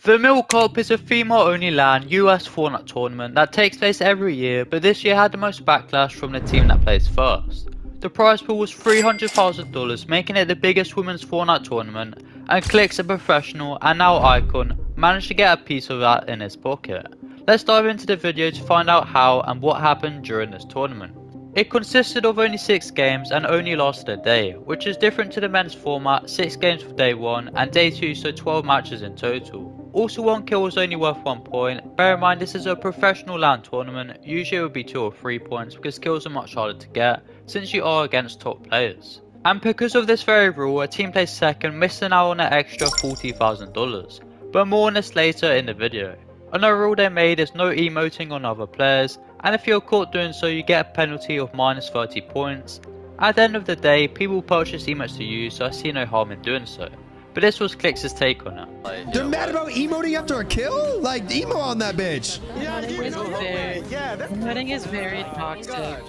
The Milk Cup is a female-only LAN US Fortnite tournament that takes place every year, but this year had the most backlash from the team that plays first. The prize pool was $300,000, making it the biggest women's Fortnite tournament, and Clix, a professional and now icon, managed to get a piece of that in his pocket. Let's dive into the video to find out how and what happened during this tournament. It consisted of only 6 games and only lasted a day, which is different to the men's format, 6 games for day 1 and day 2, so 12 matches in total. Also, 1 kill was only worth 1 point. Bear in mind this is a professional LAN tournament, usually it would be 2 or 3 points because kills are much harder to get since you are against top players. And because of this very rule, a team placed second missing out on an extra $40,000, but more on this later in the video. Another rule they made is no emoting on other players, and if you're caught doing so you get a penalty of minus 30 points. At the end of the day, people purchase emotes to use, so I see no harm in doing so. But this was Clix's take on it. They're mad about emoting after a kill? Like, emo on that bitch. Emoting is very toxic.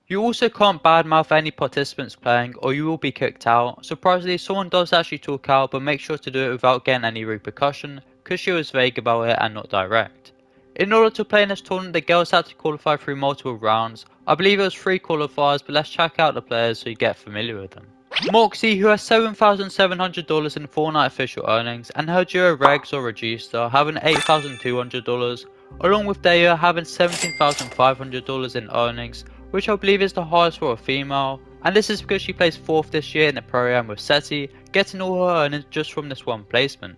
You also can't badmouth any participants playing or you will be kicked out. Surprisingly, someone does actually talk out, but make sure to do it without getting any repercussion, because she was vague about it and not direct. In order to play in this tournament, the girls had to qualify through multiple rounds. I believe it was 3 qualifiers, but let's check out the players so you get familiar with them. Moxie, who has $7,700 in Fortnite official earnings, and her duo Regs or Regista having $8,200, along with Deya having $17,500 in earnings, which I believe is the highest for a female, and this is because she placed 4th this year in the program with XSET, getting all her earnings just from this one placement.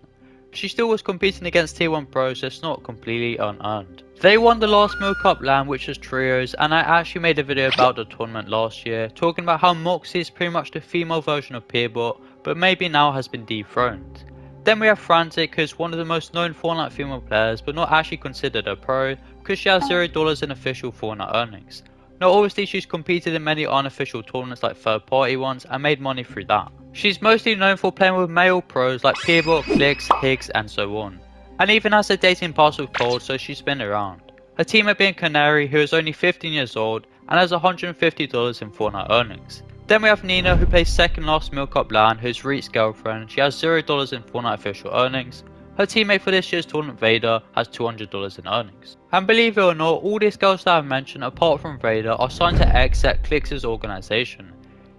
She still was competing against tier 1 pros, so it's not completely unearned. They won the last Milk Cup LAN, which was trios, and I actually made a video about the tournament last year, talking about how Moxie is pretty much the female version of Peterbot, but maybe now has been dethroned. Then we have Fraanticc, who is one of the most known Fortnite female players, but not actually considered a pro, because she has $0 in official Fortnite earnings. Now obviously she's competed in many unofficial tournaments like third party ones and made money through that. She's mostly known for playing with male pros like Peterbot, Clix, Higgs and so on. And even has a dating pass with Cold, so she's been around. Her teammate being Kanary, who is only 15 years old and has $150 in Fortnite earnings. Then we have Nina, who plays second last Milk Cup LAN, who's Reet's girlfriend. She has $0 in Fortnite official earnings. Her teammate for this year's tournament, Vader, has $200 in earnings. And believe it or not, all these girls that I've mentioned apart from Vader are signed to XSET, Clix's organisation.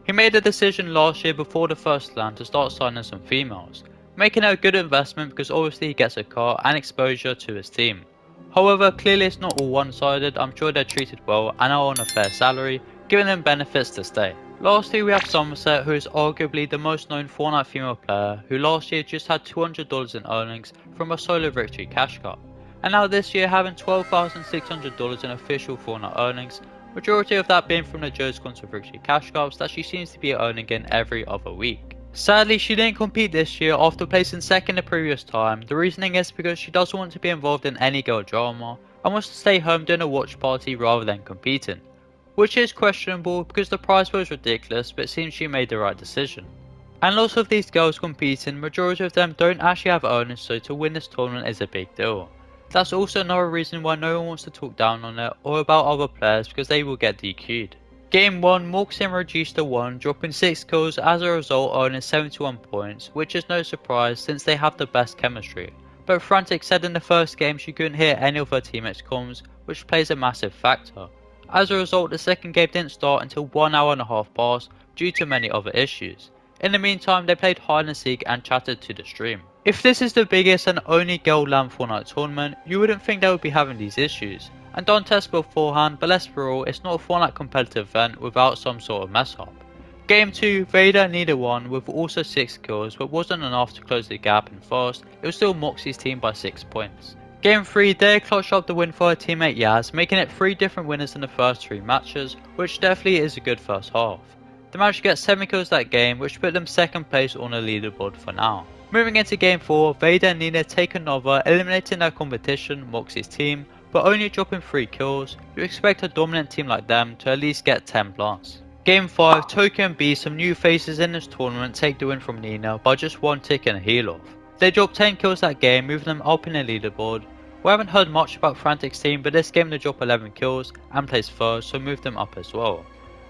He made a decision last year before the first LAN to start signing some females, making it a good investment because obviously he gets a car and exposure to his team. However, clearly it's not all one-sided. I'm sure they're treated well and are on a fair salary, giving them benefits to stay. Lastly, we have Sommerset, who is arguably the most known Fortnite female player, who last year just had $200 in earnings from a solo victory cash cup, and now this year having $12,600 in official Fortnite earnings, majority of that being from the Joe's Concert victory cash cups that she seems to be earning in every other week. Sadly, she didn't compete this year after placing second the previous time. The reasoning is because she doesn't want to be involved in any girl drama and wants to stay home doing a watch party rather than competing. Which is questionable because the prize was ridiculous, but it seems she made the right decision. And lots of these girls competing, majority of them don't actually have earnings, so to win this tournament is a big deal. That's also another reason why no one wants to talk down on it or about other players, because they will get DQ'd. Game 1, Moxie and Regista won, dropping 6 kills, as a result earning 71 points, which is no surprise since they have the best chemistry. But Fraanticc said in the first game she couldn't hear any of her teammates' comms, which plays a massive factor. As a result, the second game didn't start until 1 hour and a half passed due to many other issues. In the meantime, they played hide and seek and chatted to the stream. If this is the biggest and only girl LAN Fortnite tournament, you wouldn't think they would be having these issues. And don't test beforehand, but let's be real, it's not a Fortnite competitive event without some sort of mess up. Game 2, Vader and Nina won with also 6 kills, but wasn't enough to close the gap in first. It was still Moxie's team by 6 points. Game 3, Deya clutched up the win for her teammate Yaz, making it 3 different winners in the first 3 matches, which definitely is a good first half. They managed to get 7 kills that game, which put them second place on the leaderboard for now. Moving into Game 4, Vader and Nina take another, eliminating their competition, Moxie's team, but only dropping 3 kills. You expect a dominant team like them to at least get 10 plus. Game 5, Tokyo and B, some new faces in this tournament, take the win from Nina by just 1 tick and a heal off. They dropped 10 kills that game, moving them up in the leaderboard. We haven't heard much about Fraanticc's team, but this game they dropped 11 kills and placed third, so moved them up as well.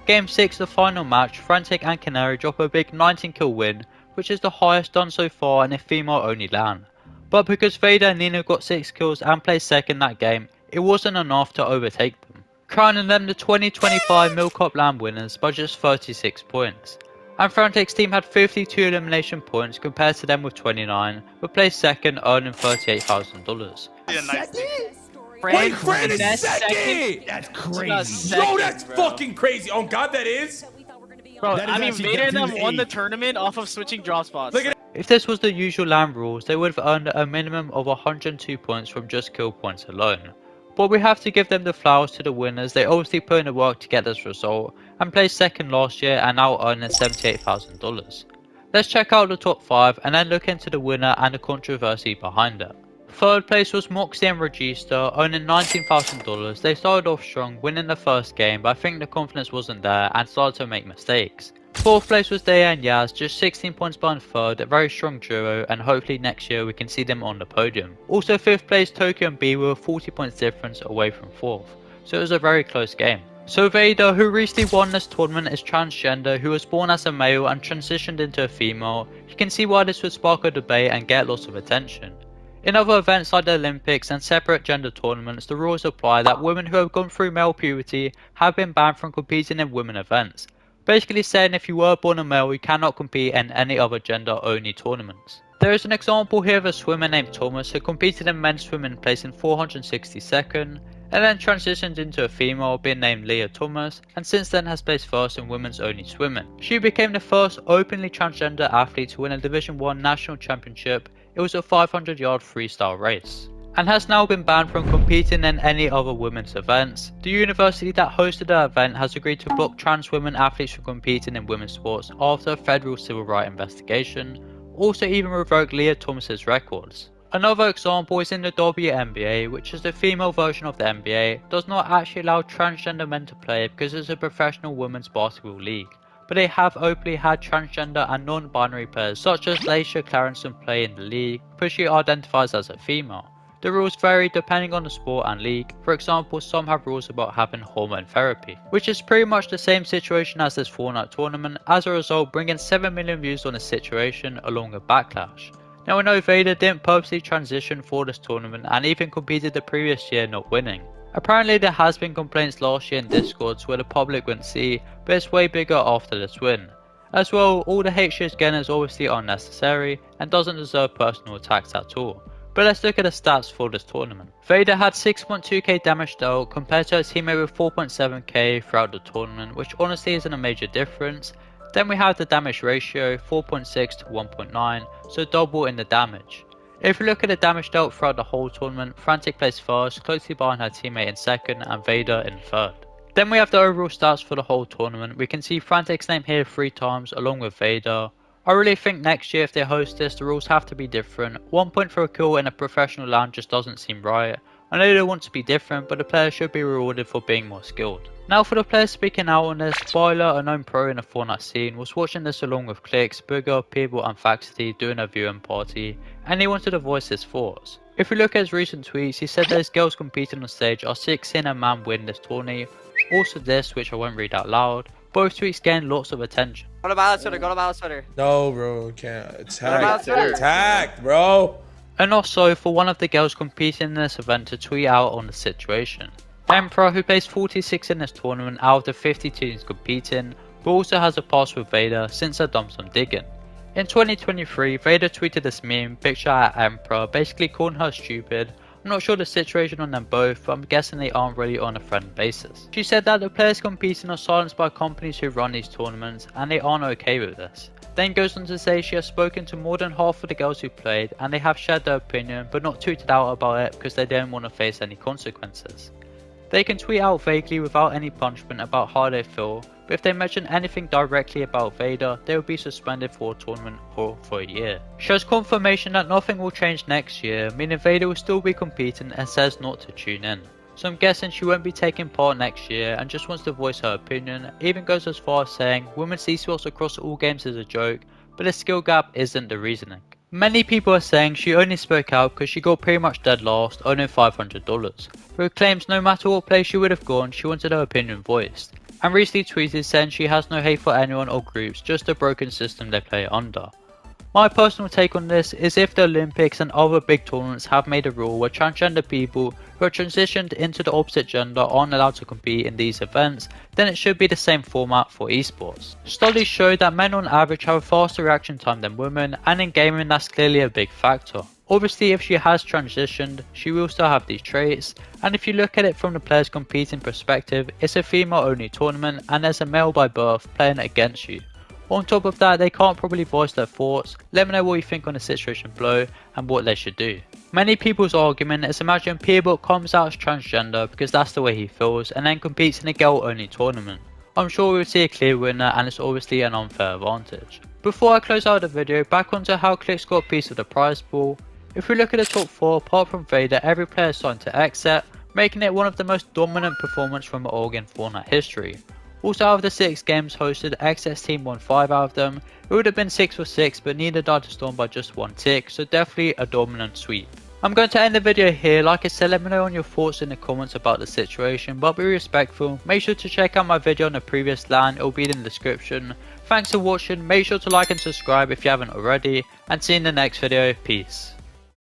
Game 6, the final match, Fraanticc and Kanary drop a big 19 kill win, which is the highest done so far in a female only LAN. but because Vader and Nina got 6 kills and placed second that game, it wasn't enough to overtake them, crowning them the 2025 Milk Cup LAN winners by just 36 points. And Fraanticc's team had 52 elimination points compared to them with 29, but placed second, earning $38,000. Wait, Fran is second? That's crazy. Yo, that's fucking crazy. On God, that is. Bro, That is I mean, actually Vader and them definitely won the eighth. tournament off of switching drop spots. Look at it. If this was the usual LAN rules, they would have earned a minimum of 102 points from just kill points alone. But we have to give them the flowers to the winners. They obviously put in the work to get this result and placed second last year and now earning $78,000. Let's check out the top 5 and then look into the winner and the controversy behind it. Third place was Moxie and Regista, owning $19,000. They started off strong, winning the first game, but I think the confidence wasn't there and started to make mistakes. Fourth place was Deya and Yaz, just 16 points behind third, a very strong duo, and hopefully next year we can see them on the podium. Also 5th place Tokyo and B were 40 points difference away from 4th, so it was a very close game. So Vader, who recently won this tournament, is transgender, who was born as a male and transitioned into a female. You can see why this would spark a debate and get lots of attention. In other events like the Olympics and separate gender tournaments, the rules apply that women who have gone through male puberty have been banned from competing in women events. Basically saying if you were born a male, you cannot compete in any other gender only tournaments. There is an example here of a swimmer named Thomas who competed in men's swimming placing 462nd, and then transitioned into a female being named Leah Thomas, and since then has placed first in women's only swimming. She became the first openly transgender athlete to win a Division 1 national championship. It was a 500-yard freestyle race, and has now been banned from competing in any other women's events. The university that hosted the event has agreed to block trans women athletes from competing in women's sports after a federal civil rights investigation, also even revoked Leah Thomas's records. Another example is in the WNBA, which is the female version of the NBA, does not actually allow transgender men to play because it's a professional women's basketball league. But they have openly had transgender and non-binary players such as Laisha Clarenson play in the league, because she identifies as a female. The rules vary depending on the sport and league. For example, some have rules about having hormone therapy, which is pretty much the same situation as this Fortnite tournament, as a result bringing 7 million views on the situation along with backlash. Now we know Vader didn't purposely transition for this tournament and even competed the previous year not winning. Apparently there has been complaints last year in Discords where the public wouldn't see, but it's way bigger after this win. As well, all the hate she is getting is obviously unnecessary and doesn't deserve personal attacks at all. But let's look at the stats for this tournament. Vader had 6.2k damage dealt compared to her teammate with 4.7k throughout the tournament, which honestly isn't a major difference. Then we have the damage ratio, 4.6 to 1.9, so double in the damage. If we look at the damage dealt throughout the whole tournament, Fraanticc placed first, closely behind her teammate in second and Vader in third. Then we have the overall stats for the whole tournament. We can see Fraanticc's name here 3 times along with Vader. I really think next year if they host this, the rules have to be different. 1 point for a kill in a professional LAN just doesn't seem right. I know they want to be different, but the players should be rewarded for being more skilled. Now for the players speaking out on this, Spoiler, a known pro in the Fortnite scene, was watching this along with Clix, Bugha, Peterbot and Faxuty doing a viewing party, and he wanted to voice his thoughts. If we look at his recent tweets, he said those girls competing on stage are sick seeing a man win this tourney. Also this, which I won't read out loud. Both tweets gained lots of attention. Go to balance Twitter, go to balance Twitter. No, bro, can't about Twitter? attack, bro. And also for one of the girls competing in this event to tweet out on the situation. Emperor, who placed 46 in this tournament out of the 50 teams competing, but also has a pass with Vader since they've done some digging. In 2023, Vader tweeted this meme picture at Emperor, basically calling her stupid. I'm not sure the situation on them both, but I'm guessing they aren't really on a friend basis. She said that the players competing are silenced by companies who run these tournaments and they aren't okay with this. Then goes on to say she has spoken to more than half of the girls who played and they have shared their opinion but not tweeted out about it because they don't want to face any consequences. They can tweet out vaguely without any punishment about how they feel, but if they mention anything directly about Vader, they will be suspended for a tournament or for a year. She has confirmation that nothing will change next year, meaning Vader will still be competing and says not to tune in. So I'm guessing she won't be taking part next year and just wants to voice her opinion, even goes as far as saying women's esports across all games is a joke, but the skill gap isn't the reasoning. Many people are saying she only spoke out because she got pretty much dead last, owning $500, who claims no matter what place she would have gone, she wanted her opinion voiced, and recently tweeted saying she has no hate for anyone or groups, just a broken system they play under. My personal take on this is if the Olympics and other big tournaments have made a rule where transgender people who are transitioned into the opposite gender aren't allowed to compete in these events, then it should be the same format for esports. Studies show that men on average have a faster reaction time than women, and in gaming that's clearly a big factor. Obviously if she has transitioned, she will still have these traits, and if you look at it from the players competing perspective, it's a female only tournament and there's a male by birth playing against you. On top of that, they can't probably voice their thoughts. Let me know what you think on the situation below and what they should do. Many people's argument is imagine Peterbot comes out as transgender because that's the way he feels and then competes in a girl only tournament. I'm sure we'll see a clear winner and it's obviously an unfair advantage. Before I close out the video, back onto how Clix got a piece of the prize pool. If we look at the top 4, apart from Vader, every player signed to XSET, making it one of the most dominant performances from an org in Fortnite history. Also out of the 6 games hosted, XS team won 5 out of them. It would have been 6 for 6 but Nina died to Storm by just 1 tick, so definitely a dominant sweep. I'm going to end the video here. Like I said, let me know on your thoughts in the comments about the situation, but be respectful. Make sure to check out my video on the previous LAN, it will be in the description. Thanks for watching, make sure to like and subscribe if you haven't already, and see you in the next video. Peace.